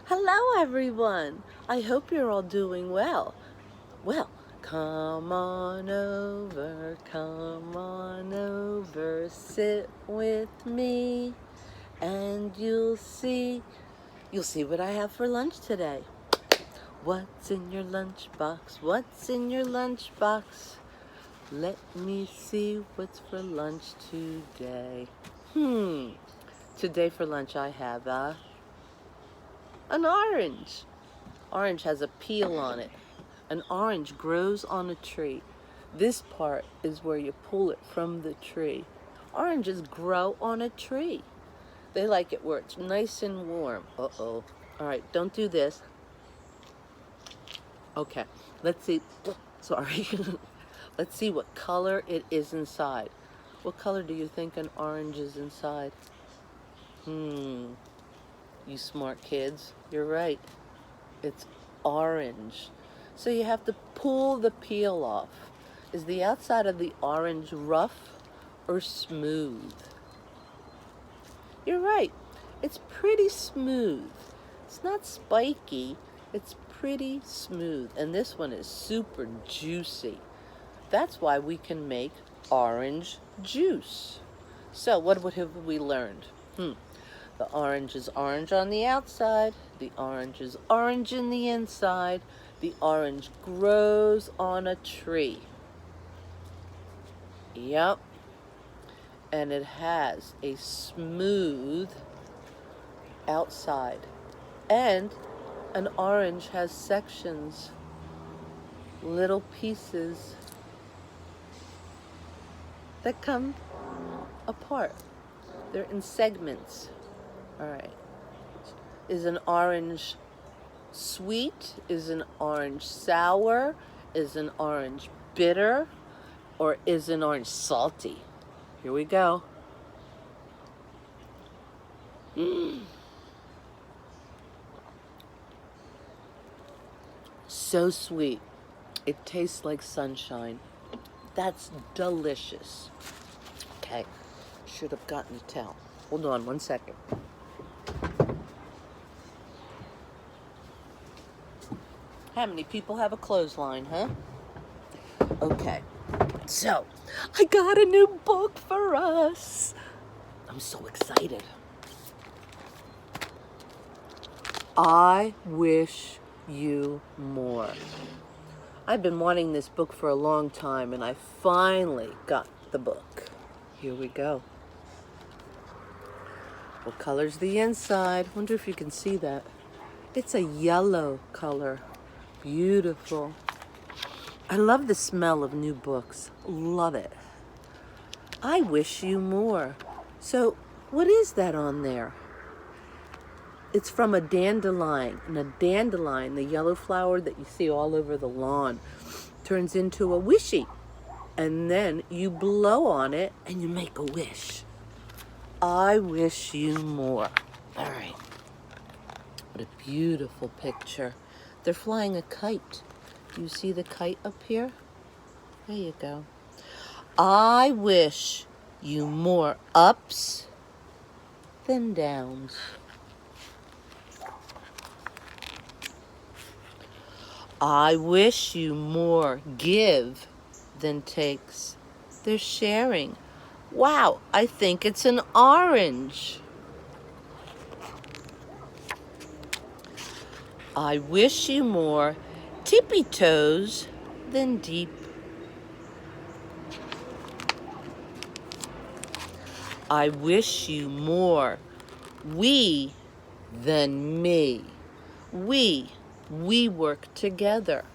Hello, everyone. I hope you're all doing well. Well, come on over, sit with me, and you'll see what I have for lunch today. What's in your lunchbox? What's in your lunchbox? Let me see what's for lunch today. Today for lunch I have an orange. Orange has a peel on it. An orange grows on a tree. This part is where you pull it from the tree. Oranges grow on a tree. They like it where it's nice and warm. Uh-oh. All right, don't do this. Okay, let's see. Sorry. Let's see what color it is inside. What color do you think an orange is inside? You smart kids. You're right. It's orange. So you have to pull the peel off. Is the outside of the orange rough or smooth? You're right. It's pretty smooth. It's not spiky. It's pretty smooth. And this one is super juicy. That's why we can make orange juice. So what have we learned? The orange is orange on the outside. The orange is orange in the inside. The orange grows on a tree. Yep. And it has a smooth outside. And an orange has sections, little pieces that come apart. They're in segments. All right. Is an orange sweet? Is an orange sour? Is an orange bitter? Or is an orange salty? Here we go. So sweet. It tastes like sunshine. That's delicious. Okay, should have gotten a towel. Hold on 1 second. How many people have a clothesline, huh? Okay, so I got a new book for us. I'm so excited. I Wish You More. I've been wanting this book for a long time, and I finally got the book. Here we go. What color's the inside? Wonder if you can see that. It's a yellow color. Beautiful. I love the smell of new books. Love it. I Wish You More. So, what is that on there? It's from a dandelion. And a dandelion, the yellow flower that you see all over the lawn, turns into a wishy. And then you blow on it and you make a wish. I wish you more. All right. What a beautiful picture. They're flying a kite. Do you see the kite up here? There you go. I wish you more ups than downs. I wish you more give than takes. They're sharing. Wow, I think it's an orange. I wish you more tippy toes than deep. I wish you more we than me. We work together.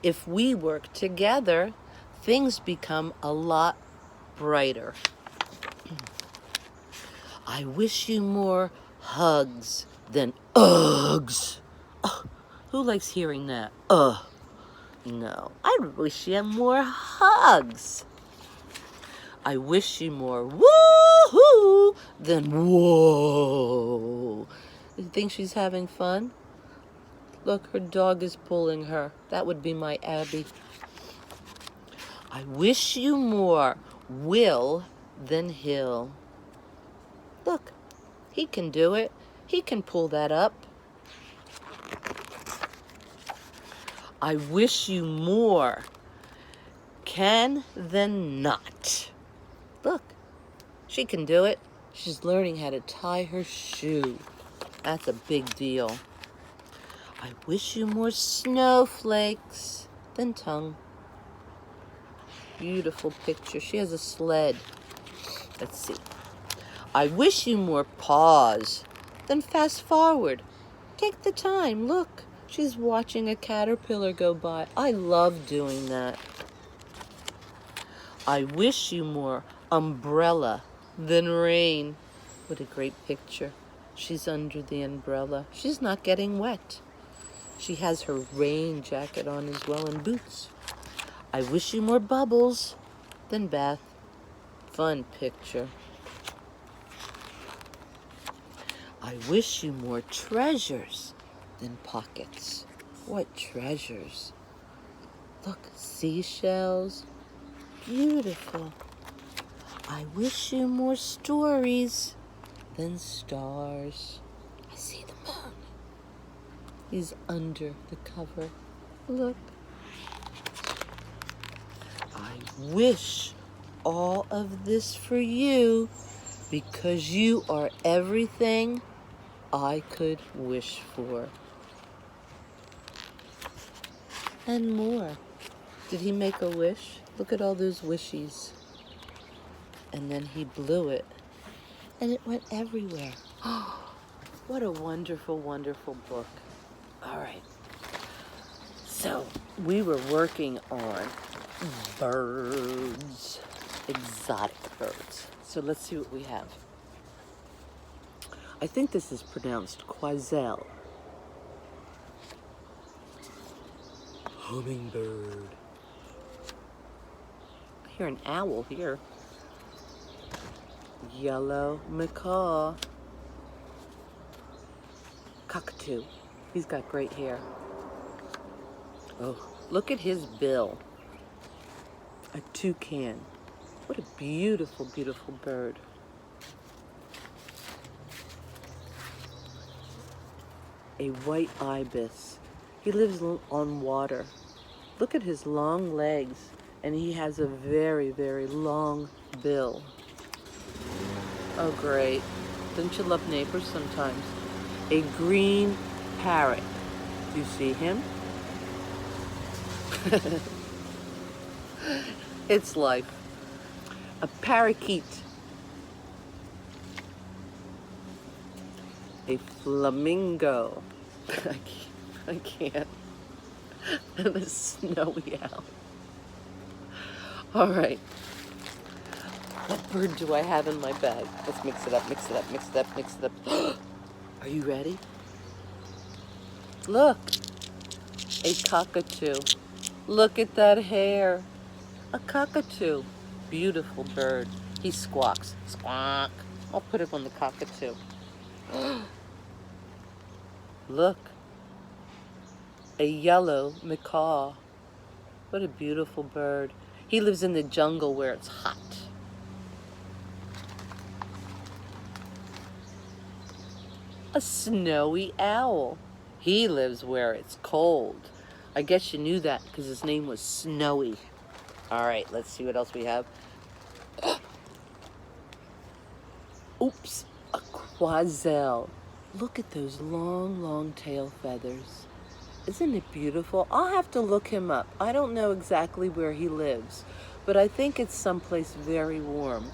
If we work together, things become a lot brighter. I wish you more hugs than ughs. Who likes hearing that? No. I wish you more hugs. I wish you more woo-hoo than whoa. You think she's having fun? Look, her dog is pulling her. That would be my Abby. I wish you more will than he'll. Look, he can do it. He can pull that up. I wish you more can than not. Look, she can do it. She's learning how to tie her shoe. That's a big deal. I wish you more snowflakes than tongue. Beautiful picture. She has a sled. Let's see. I wish you more pause than fast forward. Take the time. Look, she's watching a caterpillar go by. I love doing that. I wish you more umbrella than rain. What a great picture. She's under the umbrella. She's not getting wet. She has her rain jacket on as well and boots. I wish you more bubbles than bath. Fun picture. I wish you more treasures than pockets. What treasures? Look, seashells. Beautiful. I wish you more stories than stars. I see the moon. He's under the cover. Look. I wish all of this for you because you are everything I could wish for. And more. Did he make a wish? Look at all those wishies. And then he blew it. And it went everywhere. What a wonderful, wonderful book. All right. So we were working on birds, exotic birds. So let's see what we have. I think this is pronounced quazel. Hummingbird. I hear an owl here. Yellow macaw. Cockatoo. He's got great hair. Oh, look at his bill. A toucan. What a beautiful, beautiful bird. A white ibis. He lives on water. Look at his long legs, and he has a very, very long bill. Oh, great. Don't you love neighbors sometimes? A green parrot. Do you see him? It's life. A parakeet. A flamingo. I can't. And a snowy owl. All right. What bird do I have in my bag? Let's mix it up, mix it up, mix it up, mix it up. Are you ready? Look. A cockatoo. Look at that hair. A cockatoo. Beautiful bird. He squawks. Squawk. I'll put him on the cockatoo. Look. A yellow macaw. What a beautiful bird. He lives in the jungle where it's hot. A snowy owl. He lives where it's cold. I guess you knew that because his name was Snowy. All right, let's see what else we have. Oops, a quazel. Look at those long, long tail feathers. Isn't it beautiful? I'll have to look him up. I don't know exactly where he lives, but I think it's someplace very warm.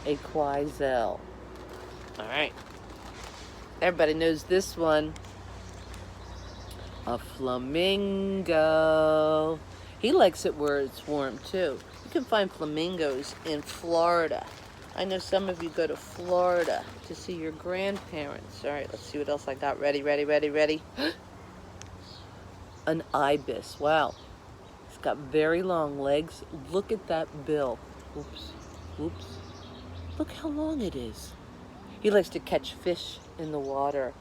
A quazel. All right. Everybody knows this one. A flamingo. He likes it where it's warm too. You can find flamingos in Florida. I know some of you go to Florida to see your grandparents. All right, let's see what else I got. Ready, ready, ready, ready. An ibis. Wow. It's got very long legs. Look at that bill. Oops. Oops. Look how long it is. He likes to catch fish in the water.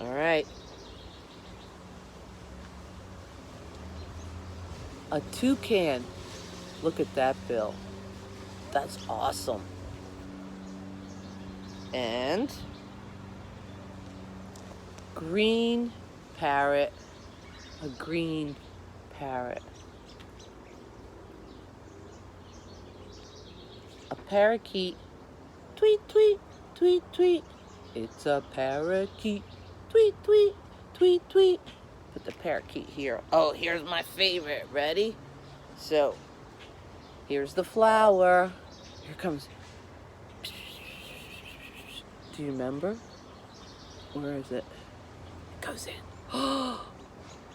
All right. A toucan. Look at that bill. That's awesome. And green parrot. A green parrot. A parakeet. Tweet, tweet, tweet, tweet. It's a parakeet. Tweet, tweet, tweet, tweet. Put the parakeet here. Oh, here's my favorite. Ready? So, here's the flower. Here comes. Do you remember? Where is it? It goes in. A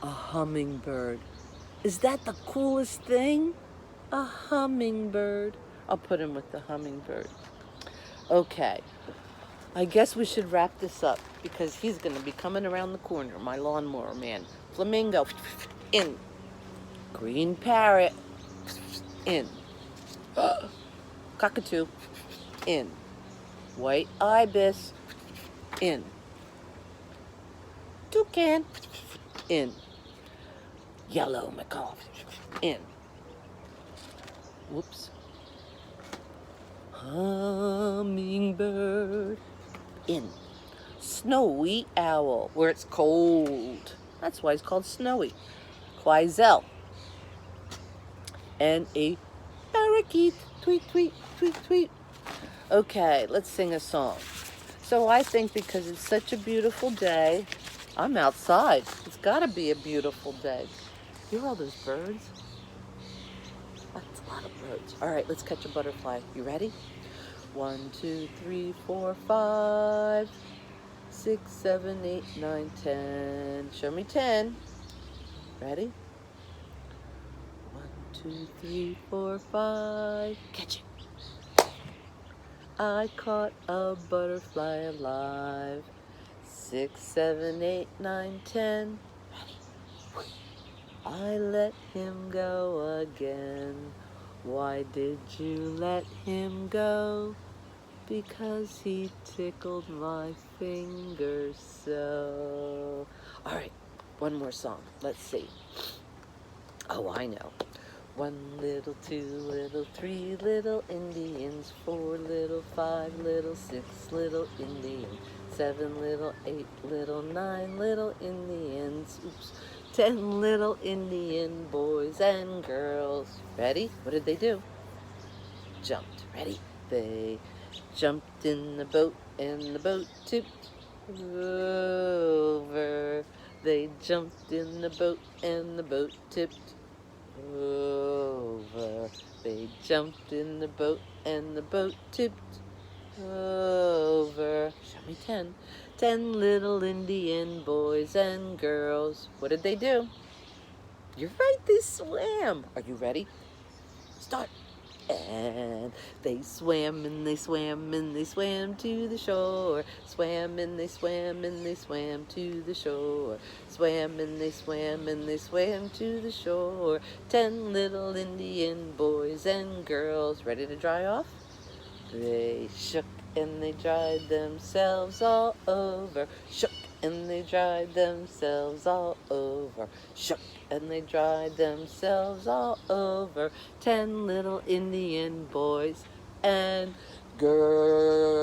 hummingbird. Is that the coolest thing? A hummingbird. I'll put him with the hummingbird. Okay. I guess we should wrap this up because he's going to be coming around the corner, my lawnmower man. Flamingo. In. Green parrot. In. Cockatoo. In. White ibis. In. Toucan. In. Yellow macaw. In. Whoops. Hummingbird. In. Snowy owl, where it's cold. That's why it's called snowy. Quazel. And a parakeet. Tweet, tweet, tweet, tweet. Okay, let's sing a song. So I think because it's such a beautiful day, I'm outside. It's got to be a beautiful day. You hear all those birds? That's a lot of birds. All right, let's catch a butterfly. You ready? 1, 2, 3, 4, 5, 6, 7, 8, 9, 10. Show me 10. Ready? 1, 2, 3, 4, 5. Catch it. I caught a butterfly alive. 6, 7, 8, 9, 10. Ready? I let him go again. Why did you let him go? Because he tickled my fingers so. All right, one more song. Let's see. Oh, I know. 1 little, 2 little, 3 little Indians, 4 little, 5 little, 6 little Indians, 7 little, 8 little, 9 little Indians. Oops. 10 little Indian boys and girls. Ready? What did they do? Jumped. Ready? They jumped in the boat and the boat tipped over. They jumped in the boat and the boat tipped over. They jumped in the boat and the boat tipped over. Show me 10. 10 little Indian boys and girls. What did they do? You're right, they swam. Are you ready? Start. And they swam and they swam and they swam to the shore. Swam and they swam and they swam to the shore. Swam and they swam and they swam to the shore. 10 little Indian boys and girls. Ready to dry off? They shook and they dried themselves all over. Shook and they dried themselves all over. Shook and they dried themselves all over. 10 little Indian boys and girls.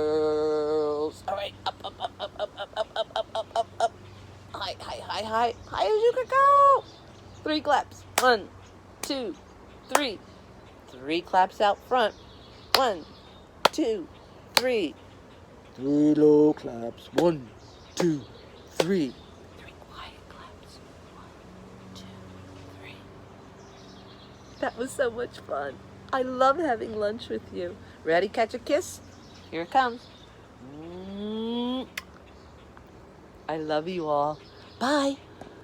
All right, up, up, up, up, up, up, up, up, up, up, up, up. High, high, high, high, high as you could go. 3 claps. 1, 2, 3. 3 claps out front. 1, 2, 3. 3 low claps. 1, 2, 3. 3 quiet claps. 1, 2, 3. That was so much fun. I love having lunch with you. Ready? Catch a kiss? Here it comes. I love you all. Bye.